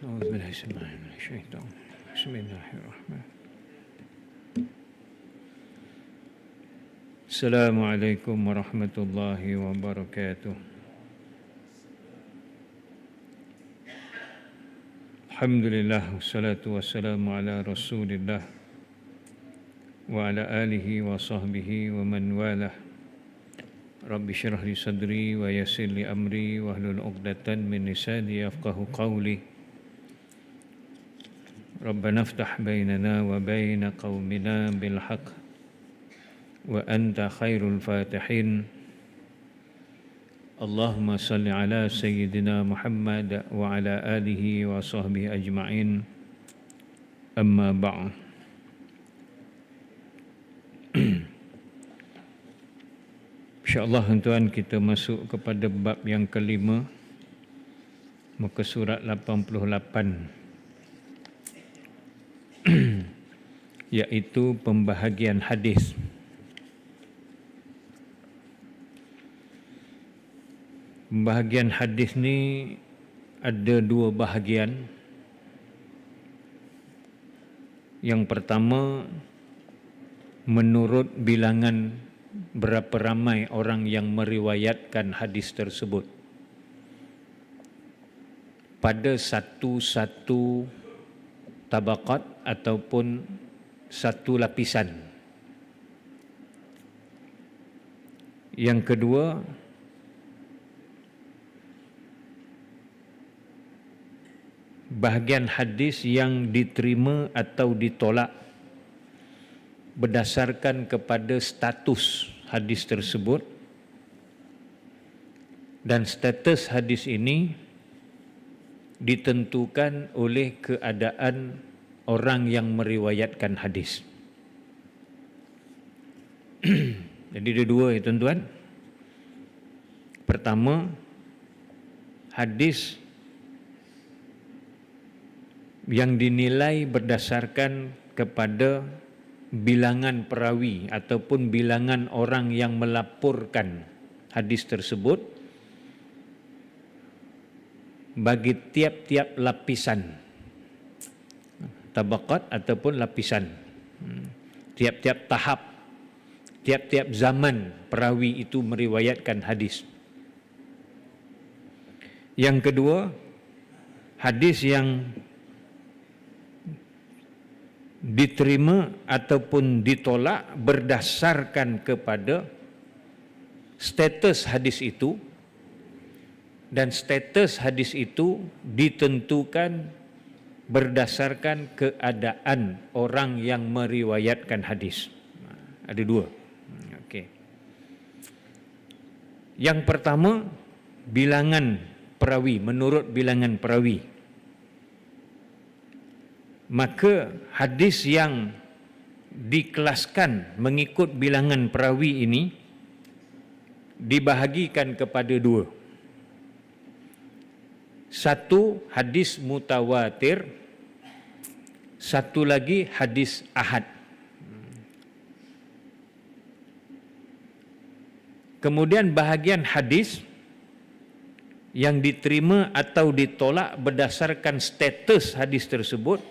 أعوذ بالله السميع من الشيطان. بسم الله الرحمن. السلام عليكم ورحمة الله وبركاته. الحمد لله والصلاة والسلام على رسول الله وعلى آله وصحبه ومن والاه. رب اشرح لي صدري ويسر لي أمري واحلل عقدة من لساني يفقهوا قولي. ربنا افتح بيننا وبين قومنا بالحق وأنت خير الفاتحين. اللهم صل على سيدنا محمد وعلى آله وصحبه أجمعين. أما بعد. InsyaAllah tuan, kita masuk kepada bab yang kelima, muka surat 88, iaitu pembahagian hadis. Pembahagian hadis ni ada dua bahagian. Yang pertama, menurut bilangan berapa ramai orang yang meriwayatkan hadis tersebut pada satu-satu tabaqat ataupun satu lapisan. Yang kedua, bahagian hadis yang diterima atau ditolak berdasarkan kepada status hadis tersebut, dan status hadis ini ditentukan oleh keadaan orang yang meriwayatkan hadis. Jadi ada dua ya tuan-tuan. Pertama, hadis yang dinilai berdasarkan kepada bilangan perawi ataupun bilangan orang yang melaporkan hadis tersebut bagi tiap-tiap lapisan tabaqat ataupun lapisan, tiap-tiap tahap, tiap-tiap zaman perawi itu meriwayatkan hadis. Yang kedua, hadis yang diterima ataupun ditolak berdasarkan kepada status hadis itu, dan status hadis itu ditentukan berdasarkan keadaan orang yang meriwayatkan hadis. Ada dua. Okey. Yang pertama, bilangan perawi, menurut bilangan perawi. Maka hadis yang dikelaskan mengikut bilangan perawi ini dibahagikan kepada dua. Satu, hadis mutawatir. Satu lagi, hadis ahad. Kemudian bahagian hadis yang diterima atau ditolak berdasarkan status hadis tersebut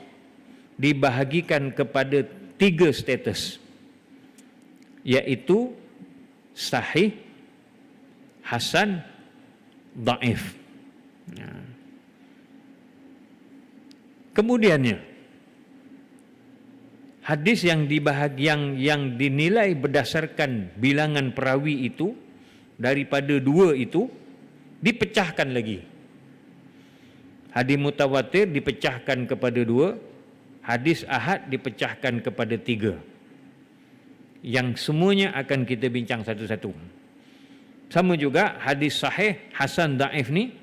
dibahagikan kepada tiga status, iaitu sahih, hasan, dhaif. Kemudiannya, hadis yang dinilai berdasarkan bilangan perawi itu, daripada dua itu dipecahkan lagi. Hadis mutawatir dipecahkan kepada dua, hadis ahad dipecahkan kepada tiga, yang semuanya akan kita bincang satu-satu. Sama juga hadis sahih, hasan, dhaif ni,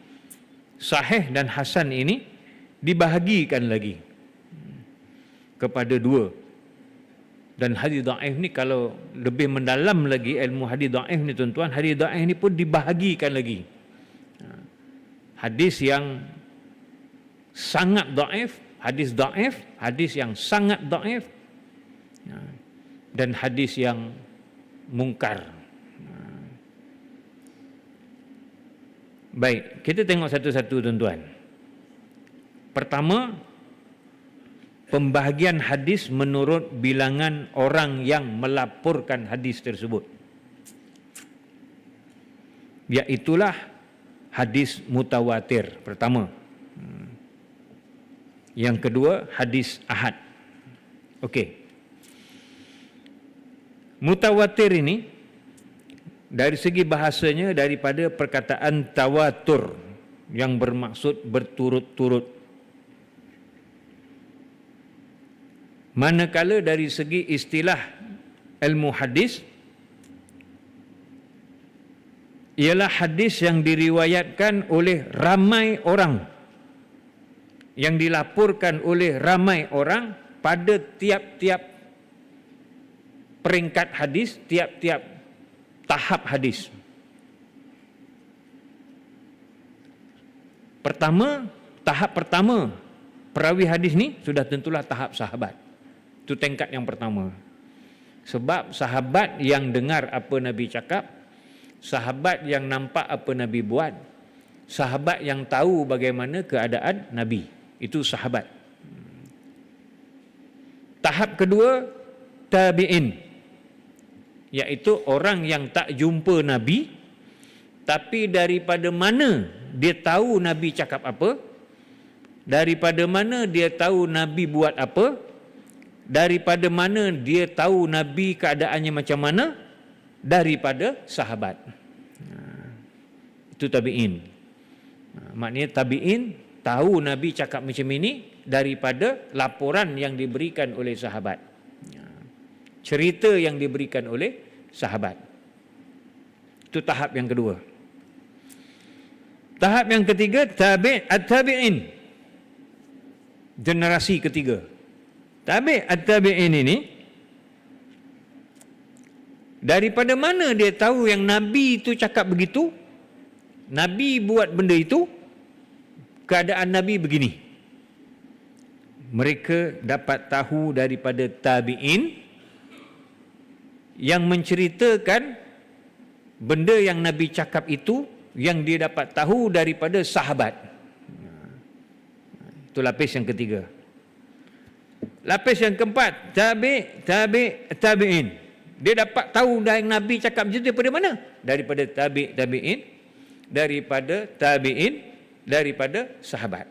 sahih dan hasan ini dibahagikan lagi kepada dua. Dan hadis dhaif ni, kalau lebih mendalam lagi ilmu hadis dhaif ni tuan-tuan, hadis dhaif ni pun dibahagikan lagi. Hadis yang sangat dhaif, hadis dhaif, hadis yang sangat dhaif, dan hadis yang mungkar. Baik, kita tengok satu-satu tuan-tuan. Pertama, pembahagian hadis menurut bilangan orang yang melaporkan hadis tersebut. Iaitulah hadis mutawatir pertama. Yang kedua, hadis ahad. Okey. Mutawatir ini dari segi bahasanya daripada perkataan tawatur yang bermaksud berturut-turut. Manakala dari segi istilah ilmu hadis ialah hadis yang diriwayatkan oleh ramai orang, yang dilaporkan oleh ramai orang pada tiap-tiap peringkat hadis, tiap-tiap tahap hadis. Tahap pertama perawi hadis ni sudah tentulah tahap sahabat. Itu tingkat yang pertama. Sebab sahabat yang dengar apa Nabi cakap, sahabat yang nampak apa Nabi buat, sahabat yang tahu bagaimana keadaan Nabi, itu sahabat. Tahap kedua, tabi'in, iaitu orang yang tak jumpa Nabi, tapi daripada mana dia tahu Nabi cakap apa, daripada mana dia tahu Nabi buat apa, daripada mana dia tahu Nabi keadaannya macam mana, daripada sahabat. Itu tabi'in. Maknanya tabi'in tahu Nabi cakap macam ini daripada laporan yang diberikan oleh sahabat, cerita yang diberikan oleh sahabat. Itu tahap yang kedua. Tahap yang ketiga, tabi'in, generasi ketiga. Tabi'in ini daripada mana dia tahu yang Nabi itu cakap begitu, Nabi buat benda itu, keadaan Nabi begini. Mereka dapat tahu daripada tabi'in yang menceritakan benda yang Nabi cakap itu, yang dia dapat tahu daripada sahabat. Itu lapis yang ketiga. Lapis yang keempat, tabi'in. Dia dapat tahu dah yang Nabi cakap macam tu daripada mana? Daripada tabi'in, daripada tabi'in, daripada sahabat.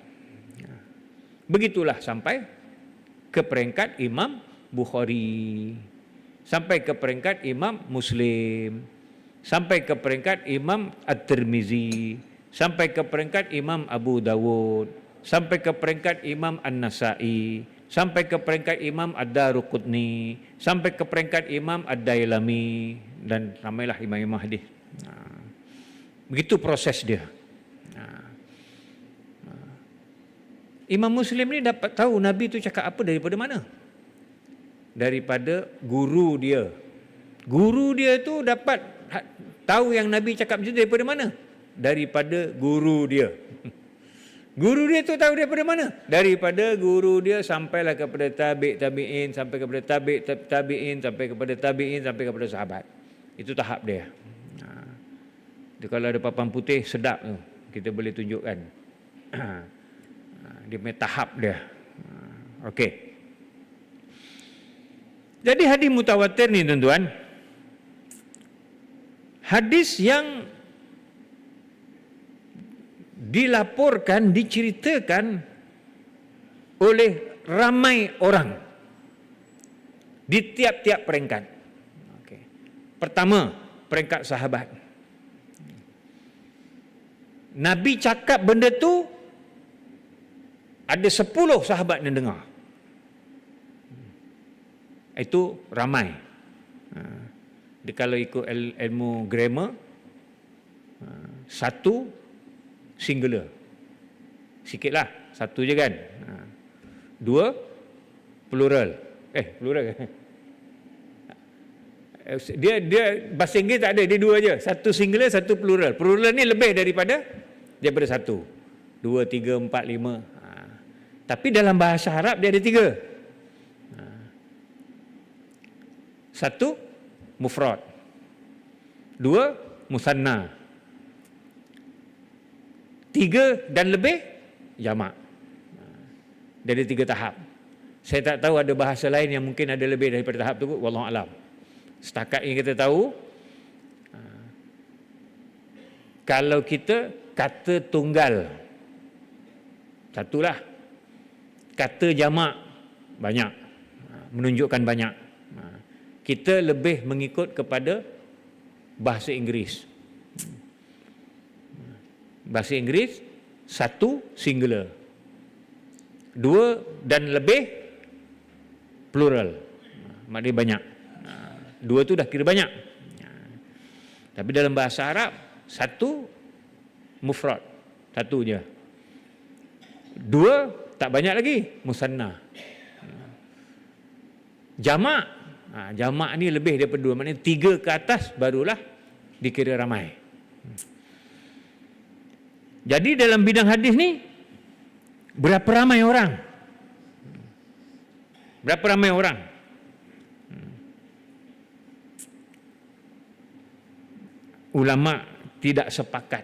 Begitulah sampai ke peringkat Imam Bukhari, sampai ke peringkat Imam Muslim, sampai ke peringkat Imam At-Tirmizi, sampai ke peringkat Imam Abu Dawud, sampai ke peringkat Imam An-Nasai, sampai ke peringkat Imam Ad-Daruqutni, sampai ke peringkat Imam Ad-Dailami, dan ramailah imam-imam hadis. Begitu proses dia. Imam Muslim ni dapat tahu Nabi tu cakap apa daripada mana? Daripada guru dia. Guru dia tu dapat tahu yang Nabi cakap macam tu daripada mana? Daripada guru dia. Guru dia tu tahu daripada mana? Daripada guru dia sampailah kepada tabi'in, sampai kepada tabi'in, sampai kepada tabi'in, sampai kepada sahabat. Itu tahap dia. Itu kalau ada papan putih sedap tu, kita boleh tunjukkan. Dia punya tahap dia. Okey. Jadi hadis mutawatir ni tuan-tuan, hadis yang dilaporkan, diceritakan oleh ramai orang di tiap-tiap peringkat. Okay. Pertama, peringkat sahabat. Nabi cakap benda tu, ada 10 sahabat yang dengar. Itu ramai. Kalau ikut ilmu grammar, satu singular. Sikitlah, satu je kan. Dua plural. Plural. Dia bahasa Inggeris tak ada, dia dua je. Satu singular, satu plural. Plural ni lebih daripada satu. 2, 3, 4, 5. Tapi dalam bahasa Arab dia ada 3. Satu mufrad. 2 musanna. 3 dan lebih jamak. Dia ada 3 tahap. Saya tak tahu ada bahasa lain yang mungkin ada lebih daripada tahap tu, wallahu alam. Setakat yang kita tahu, kalau kita kata tunggal, satulah. Kata jamak, banyak. Menunjukkan banyak. Kita lebih mengikut kepada bahasa Inggeris. Bahasa Inggeris, 1 singular. 2 dan lebih plural. Maknanya banyak. 2 tu dah kira banyak. Tapi dalam bahasa Arab, 1 mufrad, 1 je. 2 tak banyak lagi, musanna. Jamak, jamak ni lebih daripada 2, maknanya 3 ke atas barulah dikira ramai. Jadi dalam bidang hadis ni, berapa ramai orang? Berapa ramai orang? Ulama tidak sepakat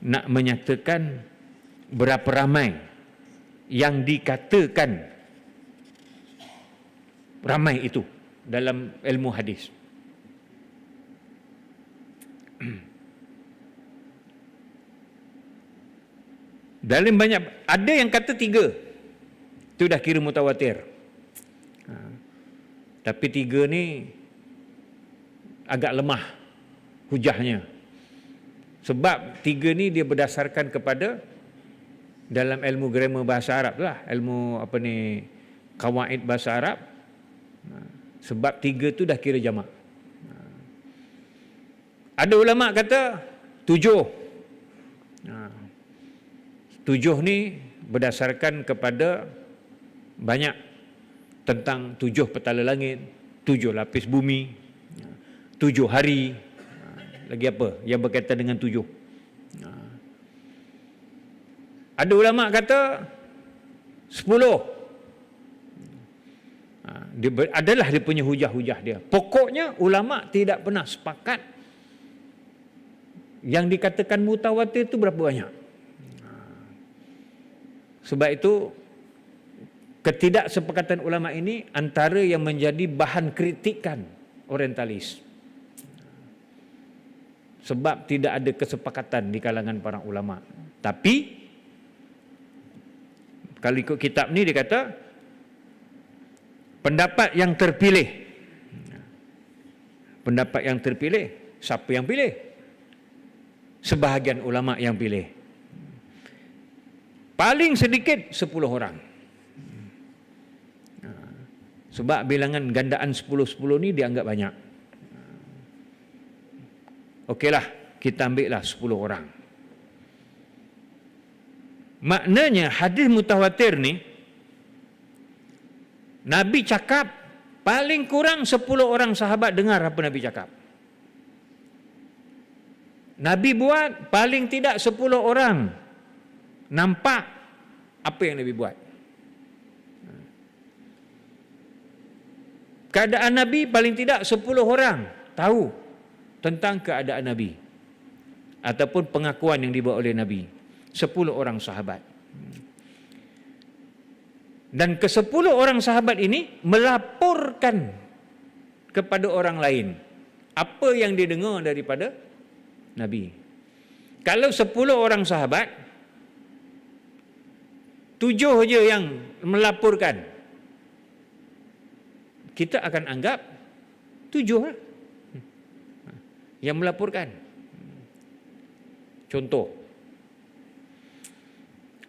nak menyatakan berapa ramai yang dikatakan ramai itu dalam ilmu hadis. Dalam banyak, ada yang kata 3, itu dah kira mutawatir. Tapi 3 ni agak lemah hujahnya. Sebab 3 ni dia berdasarkan kepada dalam ilmu grammar bahasa Arab lah, ilmu qawaid bahasa Arab. Sebab 3 tu dah kira jamak. Ada ulama kata 7. 7 ni berdasarkan kepada banyak tentang 7 petala langit, 7 lapis bumi, 7 hari, lagi apa yang berkaitan dengan 7. Ada ulama kata 10. Adalah dia punya hujah-hujah dia. Pokoknya ulama tidak pernah sepakat yang dikatakan mutawatir itu berapa banyak. Sebab itu ketidaksepakatan ulama ini antara yang menjadi bahan kritikan orientalis. Sebab tidak ada kesepakatan di kalangan para ulama. Tapi kalau ikut kitab ni dia kata pendapat yang terpilih. Pendapat yang terpilih, siapa yang pilih? Sebahagian ulama yang pilih. Paling sedikit 10 orang. Sebab bilangan gandaan 10-10 ni dianggap banyak. Okeylah, kita ambillah 10 orang. Maknanya hadis mutawatir ni, Nabi cakap paling kurang 10 orang sahabat dengar apa Nabi cakap. Nabi buat paling tidak 10 orang nampak apa yang Nabi buat. Keadaan Nabi paling tidak 10 orang tahu tentang keadaan Nabi ataupun pengakuan yang dibuat oleh Nabi. 10 orang sahabat. Dan ke-10 orang sahabat ini melaporkan kepada orang lain apa yang dia dengar daripada Nabi. Kalau 10 orang sahabat, 7 je yang melaporkan, kita akan anggap 7 lah yang melaporkan. Contoh,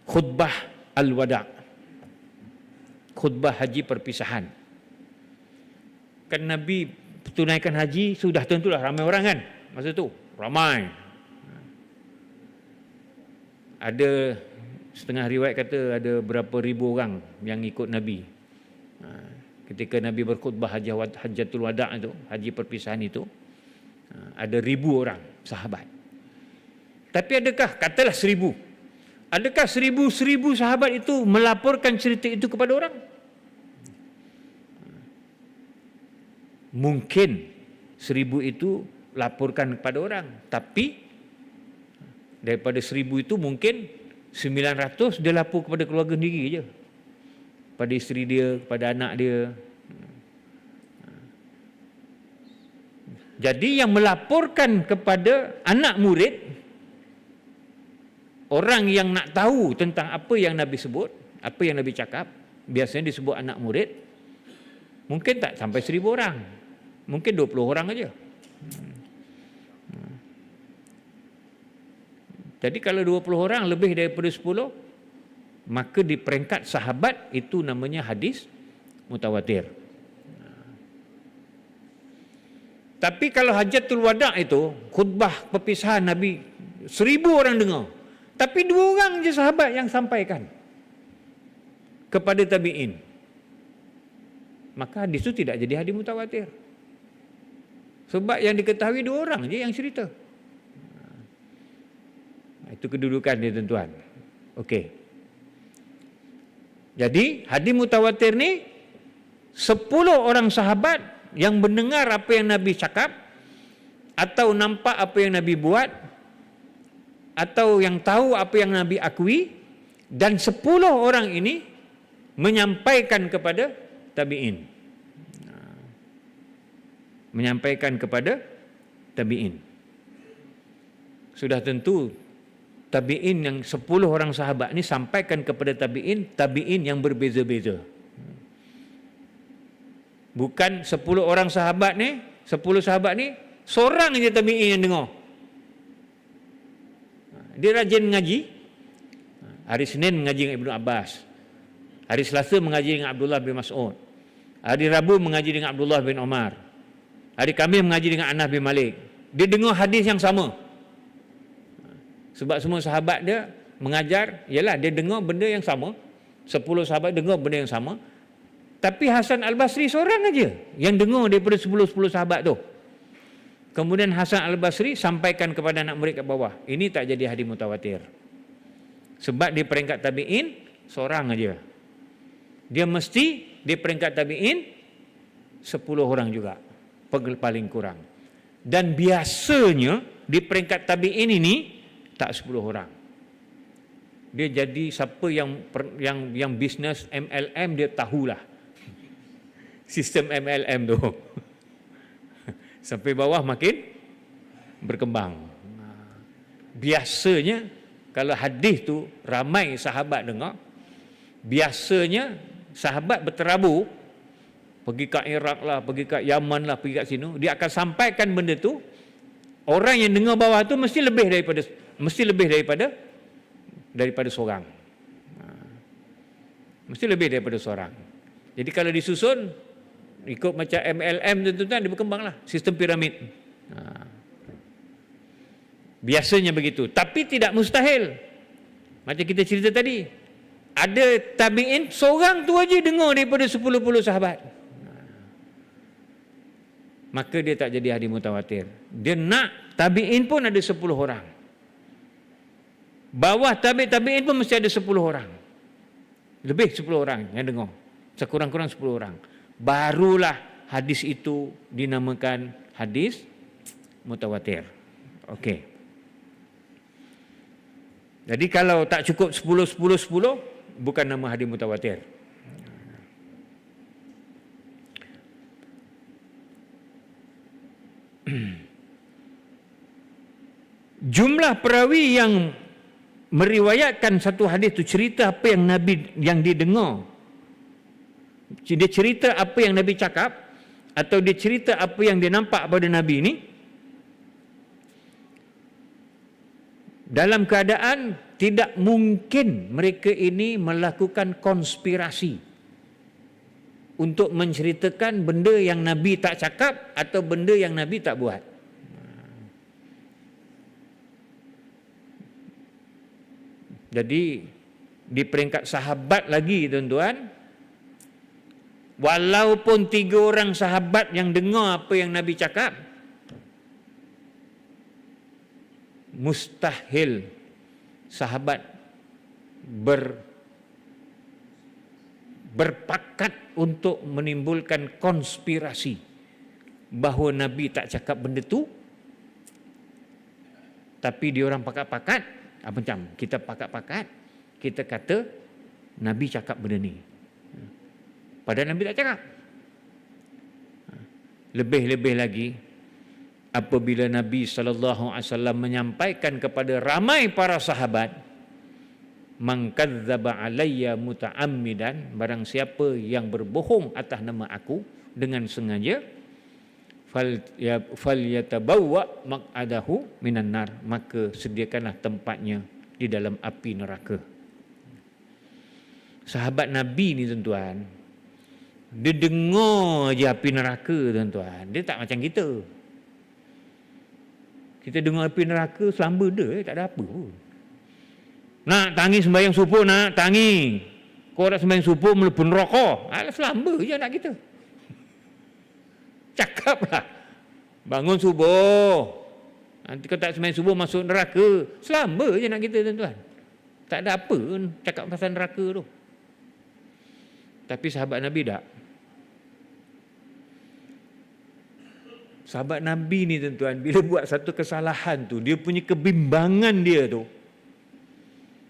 khutbah al-wada', khutbah haji perpisahan. Kan Nabi tunaikan haji, sudah tentulah ramai orang kan masa tu, ramai. Ada setengah riwayat kata ada berapa ribu orang yang ikut Nabi. Ketika Nabi berkhutbah Hajjatul Wada' itu, haji perpisahan itu, ada 1000 orang sahabat. Tapi adakah, katalah 1000, adakah 1000 sahabat itu melaporkan cerita itu kepada orang? Mungkin 1000 itu laporkan kepada orang, tapi daripada 1000 itu mungkin 900 dia lapor kepada keluarga sendiri je. Pada isteri dia, pada anak dia. Jadi yang melaporkan kepada anak murid, orang yang nak tahu tentang apa yang Nabi sebut, apa yang Nabi cakap, biasanya disebut anak murid, mungkin tak sampai 1000 orang. Mungkin 20 orang aja. Jadi kalau 20 orang lebih daripada 10, maka di peringkat sahabat itu namanya hadis mutawatir. Tapi kalau hajatul wada' itu, khutbah perpisahan Nabi, 1000 orang dengar. Tapi 2 orang je sahabat yang sampaikan kepada tabi'in. Maka hadis itu tidak jadi hadis mutawatir. Sebab yang diketahui 2 orang je yang cerita. Itu kedudukan dia, tuan-tuan. Okey. Jadi hadis mutawatir ni 10 orang sahabat yang mendengar apa yang Nabi cakap, atau nampak apa yang Nabi buat, atau yang tahu apa yang Nabi akui, dan 10 orang ini menyampaikan kepada tabi'in. Menyampaikan kepada tabi'in. Sudah tentu tabi'in yang 10 orang sahabat ni sampaikan kepada tabi'in yang berbeza-beza. Bukan 10 orang sahabat ni, 10 sahabat ni, seorang je tabi'in yang dengar. Dia rajin mengaji. Hari Senin mengaji dengan Ibnu Abbas. Hari Selasa mengaji dengan Abdullah bin Mas'ud. Hari Rabu mengaji dengan Abdullah bin Umar. Hari Khamis mengaji dengan Anas bin Malik. Dia dengar hadis yang sama. Sebab semua sahabat dia mengajar, ialah dia dengar benda yang sama. 10 sahabat dengar benda yang sama. Tapi Hasan Al-Basri seorang aja yang dengar daripada 10 sahabat tu. Kemudian Hasan Al-Basri sampaikan kepada anak murid kat bawah. Ini tak jadi hadis mutawatir. Sebab di peringkat tabi'in seorang aja. Dia mesti di peringkat tabi'in 10 orang juga. Paling kurang. Dan biasanya di peringkat tabi'in ini tak 10 orang. Dia jadi siapa yang bisnes MLM, dia tahulah sistem MLM tu. Sampai bawah makin berkembang. Biasanya kalau hadis tu ramai sahabat dengar, biasanya sahabat berterabur pergi ke Iraq lah, pergi ke Yaman lah, pergi kat sini, dia akan sampaikan benda tu. Orang yang dengar bawah tu mesti lebih daripada seorang. Mesti lebih daripada seorang. Jadi kalau disusun ikut macam MLM tu, tuan-tuan, dia berkembanglah sistem piramid. Biasanya begitu, tapi tidak mustahil. Macam kita cerita tadi, ada tabi'in seorang tu aja dengar daripada 10 sahabat. Maka dia tak jadi hadis mutawatir. Dia nak tabi'in pun ada 10 orang. Bawah tabi'in pun mesti ada 10 orang. Lebih 10 orang yang dengar. Sekurang-kurang 10 orang. Barulah hadis itu dinamakan hadis mutawatir. Okey. Jadi kalau tak cukup 10, bukan nama hadis mutawatir. Jumlah perawi yang meriwayatkan satu hadis itu cerita apa yang Nabi yang didengar. Dia cerita apa yang Nabi cakap, atau dia cerita apa yang dia nampak pada Nabi ini, dalam keadaan tidak mungkin mereka ini melakukan konspirasi untuk menceritakan benda yang Nabi tak cakap atau benda yang Nabi tak buat. Jadi di peringkat sahabat lagi, tuan-tuan, walaupun 3 orang sahabat yang dengar apa yang Nabi cakap, mustahil sahabat berpakat untuk menimbulkan konspirasi bahawa Nabi tak cakap benda tu, tapi diorang pakat-pakat, macam kita pakat-pakat kita kata Nabi cakap benda ni. Padahal Nabi tak cakap. Lebih-lebih lagi apabila Nabi SAW menyampaikan kepada ramai para sahabat, man kadzdzaba alayya muta'ammidan, barang siapa yang berbohong atas nama aku dengan sengaja, falyatabawwa maq'adahu minan nar, maka sediakanlah tempatnya di dalam api neraka. Sahabat Nabi ni tuan-tuan, dia dengar je api neraka tuan-tuan. Dia tak macam kita. Kita dengar api neraka selamba dia, tak ada apa pun. Nak tangi sembahyang subuh, nak tangi. Kau nak sembahyang subuh melepun rokok. Selamba je nak kita. Cakaplah. Bangun subuh. Nanti kau tak sembahyang subuh masuk neraka. Selamba je nak kita tuan-tuan. Tak ada apa cakap pasal neraka tu. Tapi sahabat Nabi tak. Sahabat Nabi ni tuan-tuan, bila buat satu kesalahan tu, dia punya kebimbangan dia tu.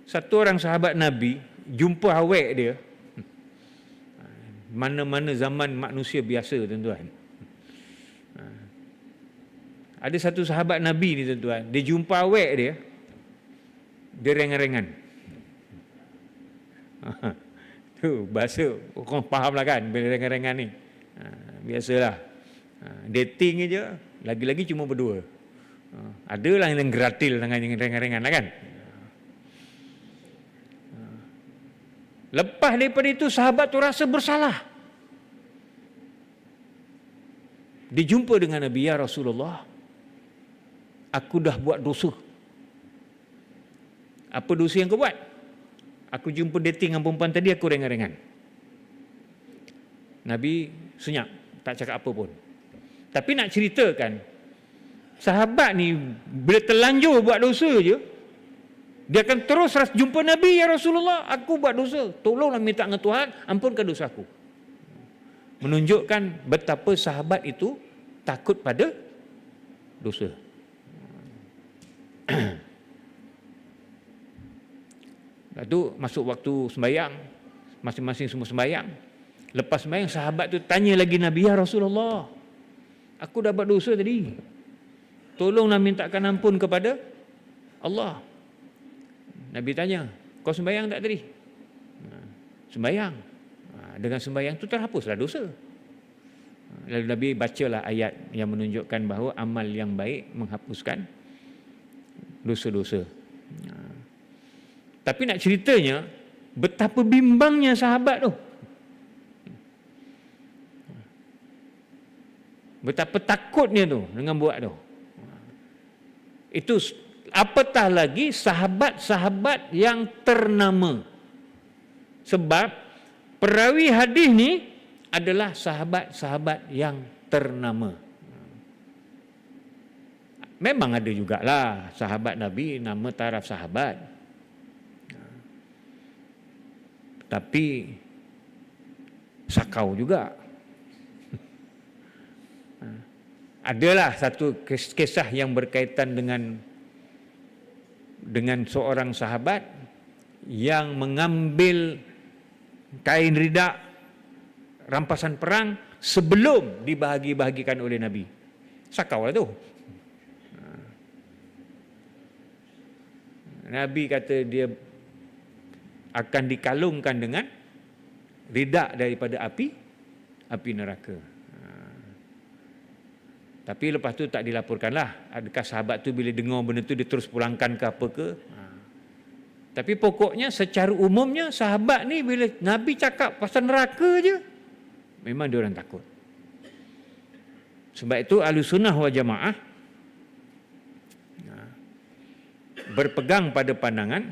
Satu orang sahabat Nabi jumpa awek dia. Mana-mana zaman manusia biasa tuan-tuan. Ada satu sahabat Nabi ni tuan-tuan, dia jumpa awek dia. Dia rengan-rengan. Tu bahasa orang fahamlah kan bila rengan-rengan ni. Biasalah. Dating je, lagi-lagi cuma berdua. Adalah yang geratil dengan yang rengan-rengan lah kan. Lepas daripada itu sahabat tu rasa bersalah. Dia jumpa dengan Nabi, ya Rasulullah, aku dah buat dosa. Apa dosa yang kau buat? Aku jumpa dating dengan perempuan tadi, aku rengan-rengan. Nabi senyap, tak cakap apa pun. Tapi nak ceritakan, sahabat ni bila terlanjur buat dosa je, dia akan terus jumpa Nabi, ya Rasulullah, aku buat dosa. Tolonglah minta dengan Tuhan, ampunkan dosa aku. Menunjukkan betapa sahabat itu takut pada dosa. Lepas tu masuk waktu sembahyang, masing-masing semua sembahyang. Lepas sembahyang, sahabat tu tanya lagi Nabi, ya Rasulullah, aku dah buat dosa tadi. Tolonglah mintakan ampun kepada Allah. Nabi tanya, kau sembahyang tak tadi? Sembahyang. Dengan sembahyang tu terhapuslah dosa. Lalu Nabi bacalah ayat yang menunjukkan bahawa amal yang baik menghapuskan dosa-dosa. Tapi nak ceritanya, betapa bimbangnya sahabat tu. Betapa takutnya tu dengan buat tu. Itu apatah lagi sahabat-sahabat yang ternama. Sebab perawi hadis ni adalah sahabat-sahabat yang ternama. Memang ada jugalah sahabat Nabi nama taraf sahabat. Tapi sakau juga. Adalah satu kisah yang berkaitan dengan seorang sahabat yang mengambil kain ridak rampasan perang sebelum dibahagi-bahagikan oleh Nabi. Sakau lah tu. Nabi kata dia akan dikalungkan dengan ridak daripada api neraka. Tapi lepas tu tak dilaporkanlah. Adakah sahabat tu bila dengar benda tu dia terus pulangkan ke apa ke? Tapi pokoknya secara umumnya sahabat ni bila Nabi cakap pasal neraka je, memang dia orang takut. Sebab itu Ahlussunnah wal Jamaah berpegang pada pandangan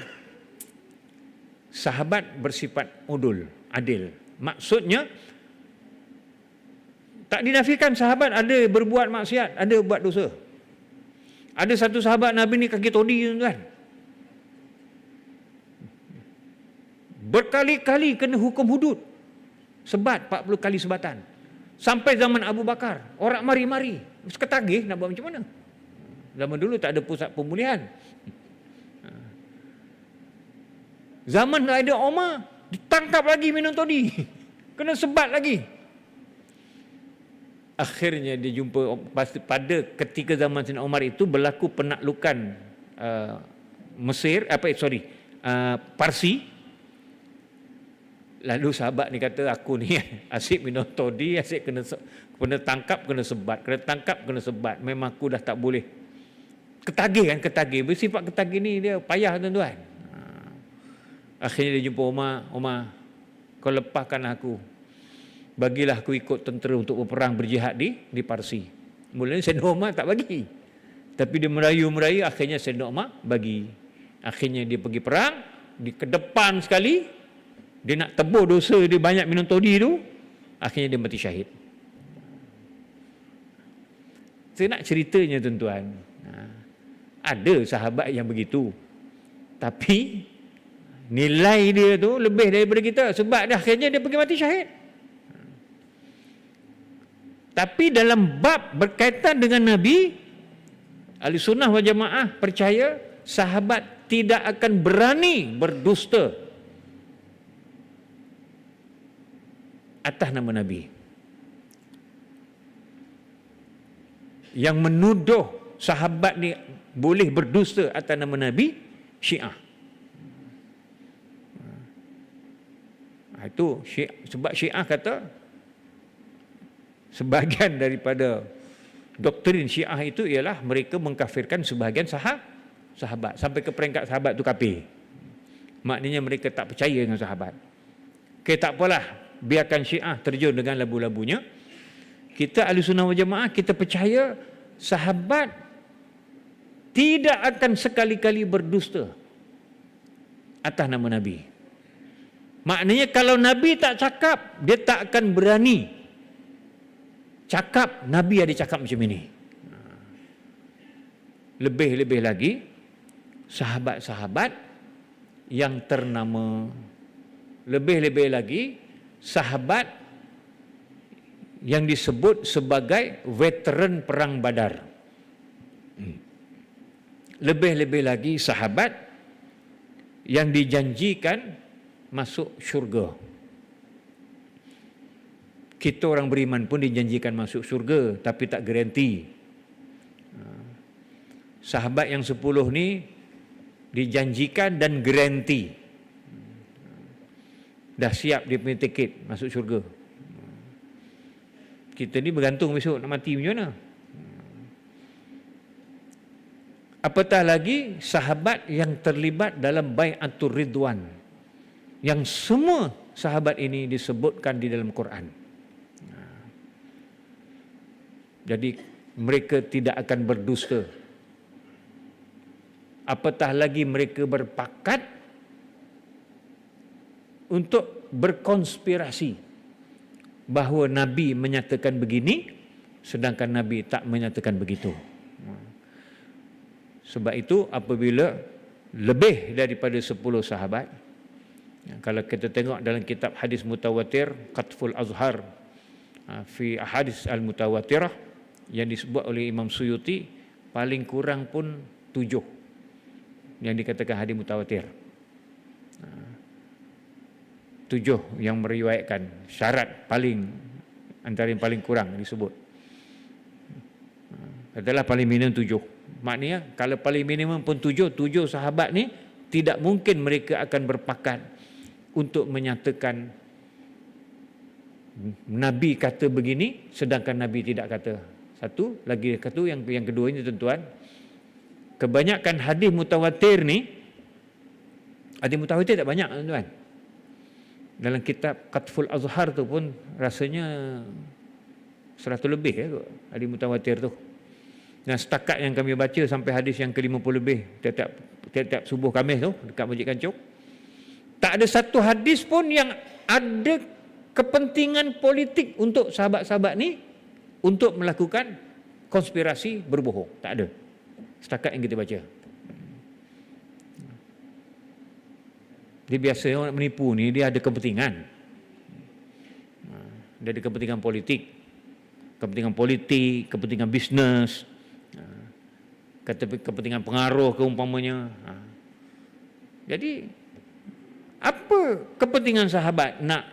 sahabat bersifat udul, adil. Maksudnya tak dinafikan sahabat ada berbuat maksiat, ada buat dosa. Ada satu sahabat Nabi ni kaki todi tuan. Berkali-kali kena hukum hudud. Sebat 40 kali sebatan. Sampai zaman Abu Bakar, orang mari-mari. Seketagih nak buat macam mana? Zaman dulu tak ada pusat pemulihan. Zaman ada Umar, ditangkap lagi minum toddy. Kena sebat lagi. Akhirnya dia jumpa, pada ketika zaman Sayyidina Umar itu berlaku penaklukan Parsi. Lalu sahabat ni kata, aku ni asyik minum toddy, asyik kena tangkap, kena sebat, kena tangkap, kena sebat. Memang aku dah tak boleh. Ketagih. Bersifat ketagih ni dia payah, tuan-tuan. Akhirnya dia jumpa Umar, kau lepaskan aku. Bagilah aku ikut tentera untuk berperang, berjihad di Parsi. Mulanya Sayyidina Umar tak bagi. Tapi dia merayu-merayu, akhirnya Sayyidina Umar bagi. Akhirnya dia pergi perang, ke depan sekali, dia nak tebus dosa dia banyak minum toddy tu, akhirnya dia mati syahid. Saya nak ceritanya, tuan-tuan, ada sahabat yang begitu, tapi nilai dia tu lebih daripada kita, sebab dah akhirnya dia pergi mati syahid. Tapi dalam bab berkaitan dengan Nabi, Ahlussunnah wal Jamaah percaya sahabat tidak akan berani berdusta atas nama Nabi. Yang menuduh sahabat ni boleh berdusta atas nama Nabi, Syiah. Itu sebab Syiah kata sebahagian daripada doktrin Syiah itu ialah mereka mengkafirkan sebahagian sahabat sampai ke peringkat sahabat tu kafir. Maknanya mereka tak percaya dengan sahabat. Okay, tak apalah, biarkan Syiah terjun dengan labu-labunya. Kita Ahlussunnah wal Jamaah, kita percaya sahabat tidak akan sekali-kali berdusta atas nama Nabi. Maknanya kalau Nabi tak cakap, dia tak akan berani cakap Nabi ada cakap macam ini. Lebih-lebih lagi sahabat-sahabat yang ternama, lebih-lebih lagi sahabat yang disebut sebagai veteran perang Badar. Lebih-lebih lagi sahabat yang dijanjikan masuk syurga. Kita orang beriman pun dijanjikan masuk syurga, tapi tak garanti. Sahabat yang 10 ni dijanjikan dan garanti. Dah siap dia punya tiket masuk syurga. Kita ni bergantung besok nak mati macam mana. Apatah lagi sahabat yang terlibat dalam bai'atur ridwan, yang semua sahabat ini disebutkan di dalam Quran. Jadi mereka tidak akan berdusta. Apatah lagi mereka berpakat untuk berkonspirasi bahawa Nabi menyatakan begini sedangkan Nabi tak menyatakan begitu. Sebab itu apabila lebih daripada 10 sahabat, kalau kita tengok dalam kitab hadis mutawatir, Qatful Azhar fi Ahadits al-Mutawatirah yang disebut oleh Imam Suyuti, paling kurang pun 7 yang dikatakan hadis mutawatir. 7 yang meriwayatkan, syarat paling antara yang paling kurang disebut. Adalah paling minimum 7. Maknanya kalau paling minimum pun 7 sahabat ni tidak mungkin mereka akan berpakat untuk menyatakan Nabi kata begini sedangkan Nabi tidak kata. Satu lagi kata yang kedua ini, tuan-tuan, kebanyakan hadis mutawatir ni, hadis mutawatir tak banyak, tuan-tuan. Dalam kitab Qatful Azhar tu pun rasanya 100 lebih hadis mutawatir tu. Dan setakat yang kami baca sampai hadis yang ke-50 lebih tiap subuh Khamis tu dekat Masjid Kancuk, tak ada satu hadis pun yang ada kepentingan politik untuk sahabat-sahabat ni untuk melakukan konspirasi berbohong. Tak ada. Setakat yang kita baca. Dia biasa orang nak menipu ni, dia ada kepentingan. Dia ada kepentingan politik, kepentingan bisnes, kepentingan pengaruh keumpamanya. Jadi apa kepentingan sahabat nak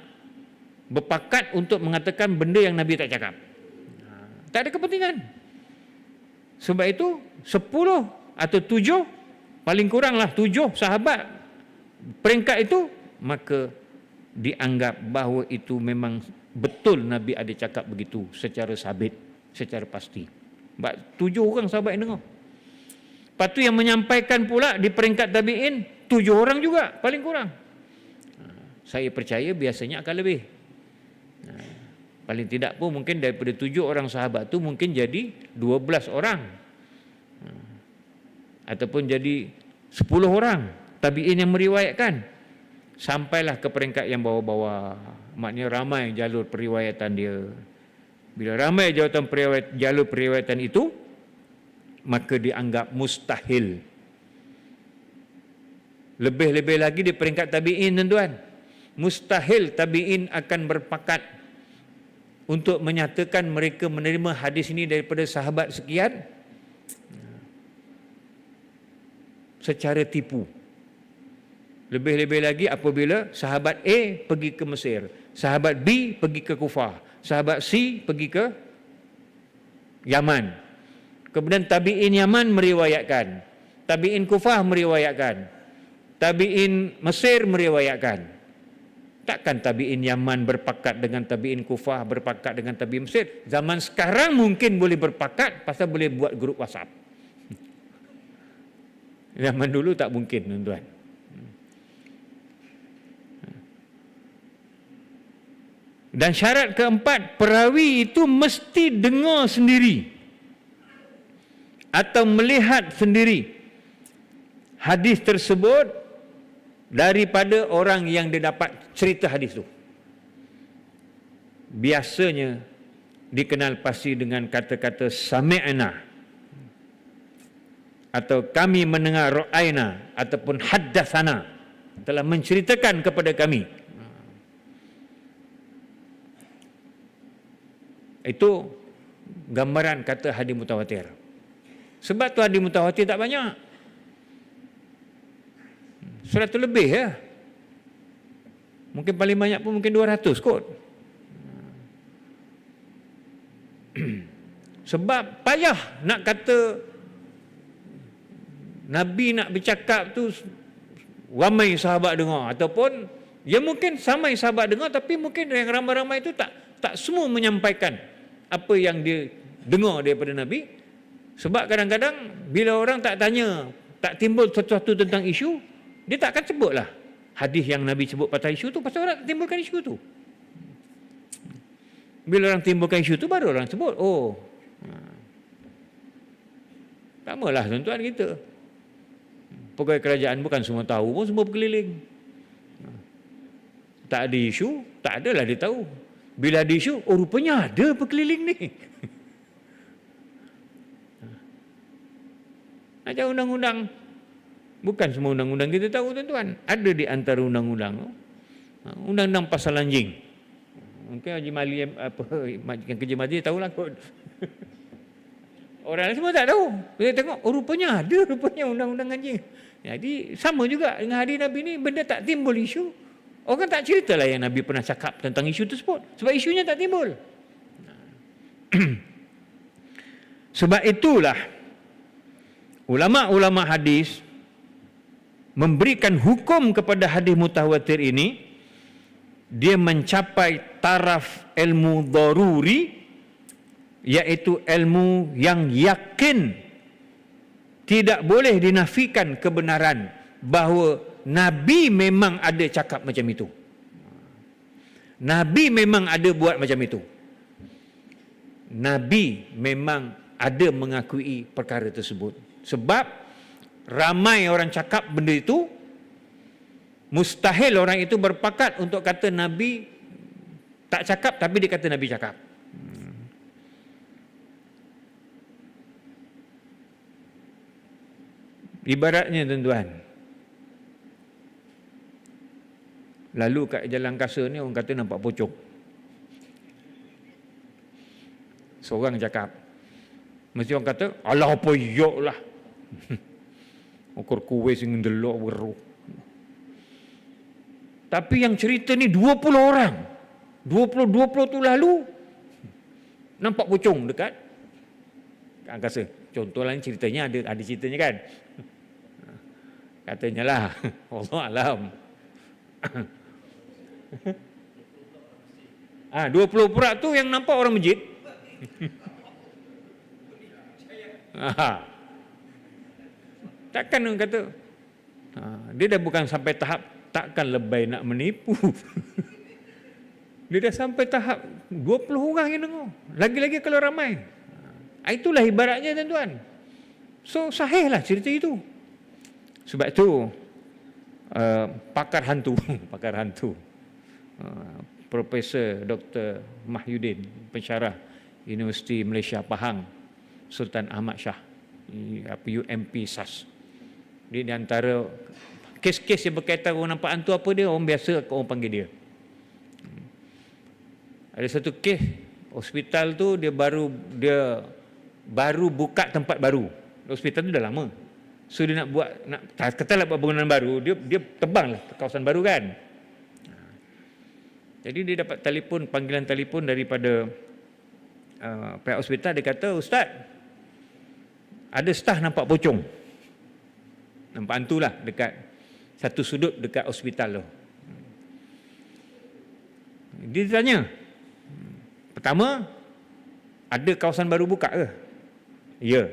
berpakat untuk mengatakan benda yang Nabi tak cakap? Tak ada kepentingan. Sebab itu 10 atau 7, paling kuranglah 7 sahabat peringkat itu, maka dianggap bahawa itu memang betul Nabi ada cakap begitu secara sabit, secara pasti. Sebab 7 orang sahabat yang dengar. Lepas tu yang menyampaikan pula di peringkat tabi'in 7 orang juga paling kurang. Saya percaya biasanya akan lebih. Paling tidak pun mungkin daripada 7 orang sahabat tu mungkin jadi 12 orang. Ataupun jadi 10 orang tabi'in yang meriwayatkan. Sampailah ke peringkat yang bawah-bawah. Maknanya ramai jalur periwayatan dia. Bila ramai jalur periwayatan itu, maka dianggap mustahil. Lebih-lebih lagi di peringkat tabi'in, tuan-tuan. Mustahil tabi'in akan berpakat untuk menyatakan mereka menerima hadis ini daripada sahabat sekian secara tipu. Lebih-lebih lagi apabila sahabat A pergi ke Mesir, sahabat B pergi ke Kufah, sahabat C pergi ke Yaman. Kemudian tabi'in Yaman meriwayatkan, tabi'in Kufah meriwayatkan, tabi'in Mesir meriwayatkan. Takkan tabi'in Yaman berpakat dengan tabi'in Kufah, berpakat dengan tabi'in Mesir. Zaman sekarang mungkin boleh berpakat pasal boleh buat grup WhatsApp. Zaman dulu tak mungkin, tuan-tuan. Dan syarat keempat, perawi itu mesti dengar sendiri atau melihat sendiri hadis tersebut daripada orang yang dia dapat cerita hadis itu. Biasanya dikenal pasti dengan kata-kata sami'na atau kami mendengar, ra'ayna ataupun haddatsana, telah menceritakan kepada kami. Itu gambaran kata hadis mutawatir. Sebab tu hadis mutawatir tak banyak. 100 lebih ya. Mungkin paling banyak pun mungkin 200 kot. Sebab payah nak kata Nabi nak bercakap tu ramai sahabat dengar, ataupun ya mungkin samai sahabat dengar, tapi mungkin yang ramai-ramai itu tak semua menyampaikan apa yang dia dengar daripada Nabi. Sebab kadang-kadang bila orang tak tanya, tak timbul sesuatu tentang isu, dia tak akan sebutlah hadis yang Nabi sebut pasal isu tu, pasal orang timbulkan isu tu. Bila orang timbulkan isu tu, baru orang sebut. Oh, samalah tuan-tuan kita. Pegawai kerajaan bukan semua tahu pun, semua berkeliling. Tak ada isu, tak adalah dia tahu. Bila ada isu, oh rupanya ada berkeliling ni. Macam undang-undang, bukan semua undang-undang kita tahu, tuan-tuan. Ada di antara undang-undang, undang-undang pasal anjing. Mungkin Haji Mali yang kerja majlis tahulah kot. Orang lain semua tak tahu. Bila tengok, oh rupanya ada, rupanya undang-undang anjing. Jadi sama juga dengan hadis Nabi ni, benda tak timbul isu, orang tak ceritalah yang Nabi pernah cakap tentang isu tersebut. Sebab isunya tak timbul. Sebab itulah ulama-ulama hadis memberikan hukum kepada hadis mutawatir ini. Dia mencapai taraf ilmu daruri, iaitu ilmu yang yakin, tidak boleh dinafikan kebenaran bahawa Nabi memang ada cakap macam itu. Nabi memang ada buat macam itu. Nabi memang ada mengakui perkara tersebut. Sebab ramai orang cakap benda itu, mustahil orang itu berpakat untuk kata Nabi tak cakap, tapi dia kata Nabi cakap. Ibaratnya tuan-tuan, lalu kat jalan kasa ni orang kata nampak pocong. Seorang cakap, mesti orang kata, alah apa yok lah. Ukur kuwe sing ndelok weruh. Tapi yang cerita ni 20 orang. 20 tu lalu nampak pocong dekat angkasa. Contoh lain ceritanya ada ceritanya kan. Katanya lah. Allah alam. 20 pula tu yang nampak orang masjid. Takkan orang kata dia dah bukan sampai tahap takkan lebay nak menipu. Dia dah sampai tahap 20 orang yang dengar. Lagi-lagi kalau ramai. Itulah ibaratnya tuan-tuan. So sahih lah cerita itu. Sebab itu pakar hantu Profesor Dr. Mahyudin, pensyarah Universiti Malaysia Pahang, Sultan Ahmad Shah, UMP SAS. Dia di antara kes-kes yang berkaitan orang nampak hantu apa dia, orang biasa orang panggil dia. Ada satu kes hospital tu dia baru buka tempat baru. Hospital tu dah lama. So dia nak katalah buat bangunan baru, dia tebanglah ke kawasan baru kan. Jadi dia dapat panggilan telefon daripada pihak hospital. Dia kata, "Ustaz, ada staf nampak pocong. Nampak hantu lah dekat satu sudut dekat hospital tu." Dia tanya, pertama, ada kawasan baru buka ke? Ya.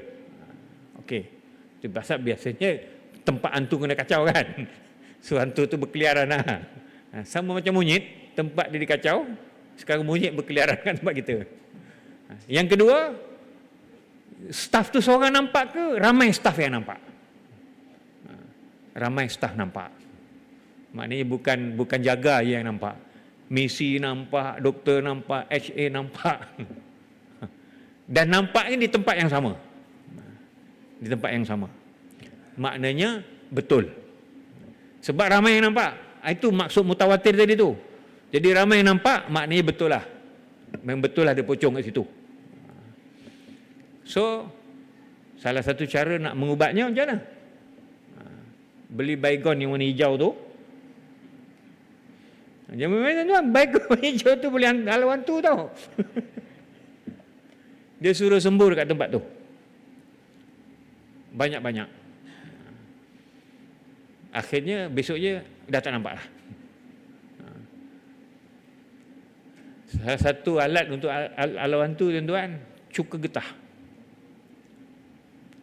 Okey. Itu pasal biasanya tempat hantu kena kacau kan. So hantu tu berkeliaran lah. Sama macam monyet, tempat dia dikacau, sekarang monyet berkeliaran kan tempat kita. Yang kedua, staf tu seorang nampak ke ramai staf yang nampak? Ramai staf nampak. Maknanya bukan jaga yang nampak. Misi nampak, doktor nampak, HA nampak. Dan nampaknya di tempat yang sama. Di tempat yang sama. Maknanya betul. Sebab ramai yang nampak. Itu maksud mutawatir tadi tu. Jadi ramai yang nampak, maknanya betul lah. Memang betul lah ada pocong kat situ. So, salah satu cara nak mengubatnya macam mana? Beli baygon yang warna hijau tu. Jangan main tuan, baygon warna hijau tu boleh halau hantu tau. Dia suruh sembur kat tempat tu. Banyak-banyak. Akhirnya besoknya dah tak nampak lah. Salah satu alat untuk halau hantu tuan-tuan, cuka getah.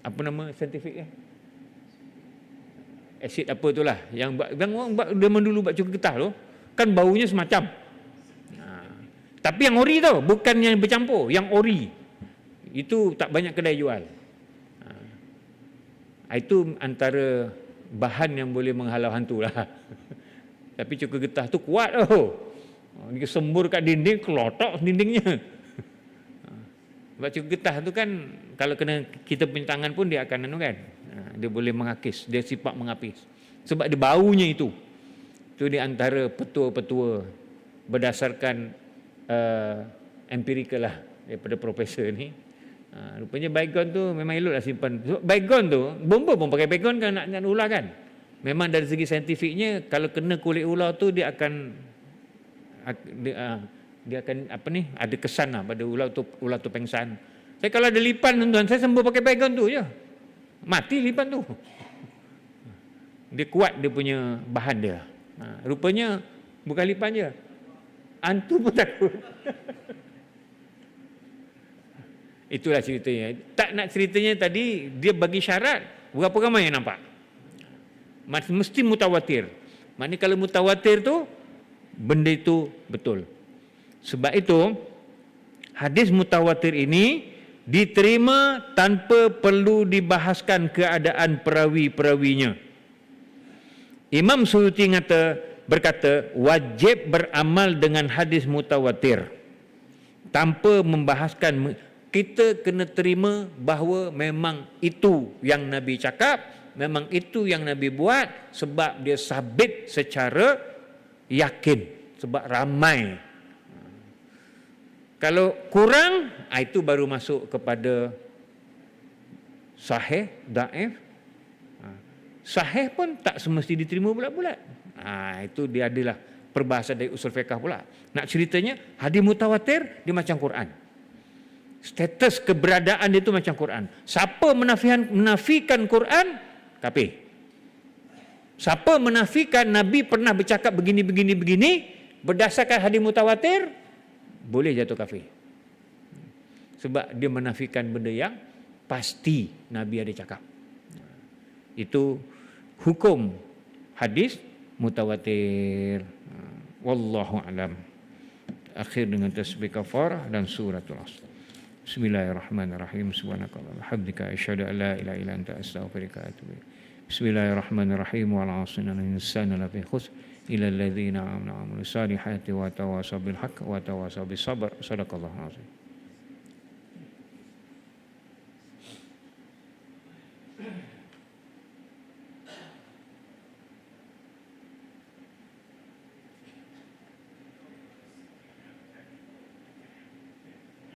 Apa nama saintifik asid apa itulah yang orang zaman dulu buat cuka getah tu kan baunya semacam. Tapi yang ori tau, bukan yang bercampur, yang ori. Itu tak banyak kedai jual. Itu antara bahan yang boleh menghalau hantu lah. Tapi cuka getah tu kuat tau. Dia sembur kat dinding, kelotok dindingnya. Sebab cuka getah tu kan kalau kena kita punya tangan pun dia akan kan. Dia boleh mengakis, dia sifat mengapis. Sebab dia baunya itu. Itu di antara petua-petua berdasarkan empirikal lah daripada profesor ni. Rupanya baygon tu memang eloklah simpan. Sebab baygon tu, bomba pun pakai baygon kan nak ular kan. Memang dari segi saintifiknya kalau kena kulit ular tu dia akan ada kesan lah pada ular tu pengsan. Saya kalau ada lipan tuan-tuan, saya sembuh pakai baygon tu je. Mati lipan tu. Dia kuat dia punya bahan dia. Rupanya bukan lipan je. Hantu pun takut. Itulah ceritanya. Tak nak ceritanya tadi, dia bagi syarat berapa ramai yang nampak. Mesti mutawatir. Maknanya kalau mutawatir tu, benda itu betul. Sebab itu, hadis mutawatir ini diterima tanpa perlu dibahaskan keadaan perawi-perawinya. Imam Suyuti berkata, wajib beramal dengan hadis mutawatir. Tanpa membahaskan, kita kena terima bahawa memang itu yang Nabi cakap, memang itu yang Nabi buat, sebab dia sabit secara yakin, sebab ramai. Kalau kurang, itu baru masuk kepada sahih, daif. Sahih pun tak semesti diterima bulat-bulat. Itu dia adalah perbahasan dari usul fiqh pula. Nak ceritanya hadis mutawatir dia macam Quran. Status keberadaan dia itu macam Quran. Siapa menafikan Quran, kafir. Siapa menafikan Nabi pernah bercakap begini berdasarkan hadis mutawatir, boleh jatuh kafir. Sebab dia menafikan benda yang pasti Nabi ada cakap. Itu hukum hadis mutawatir. Wallahu alam. Akhir dengan tasbih kafarah dan suratul Asr. Bismillahirrahmanirrahim. Subhanakallahumma wa bihamdika asyhadu an la ilaha illa anta astaghfiruka wa atubu ilaik. Bismillahirrahmanirrahim. Wal 'asri innal insana lafi khusr illa alladzina amanu wa 'amilus solihati wa tawasaw bil haqq wa tawasaw bis sabr. Shadaqallahul azim.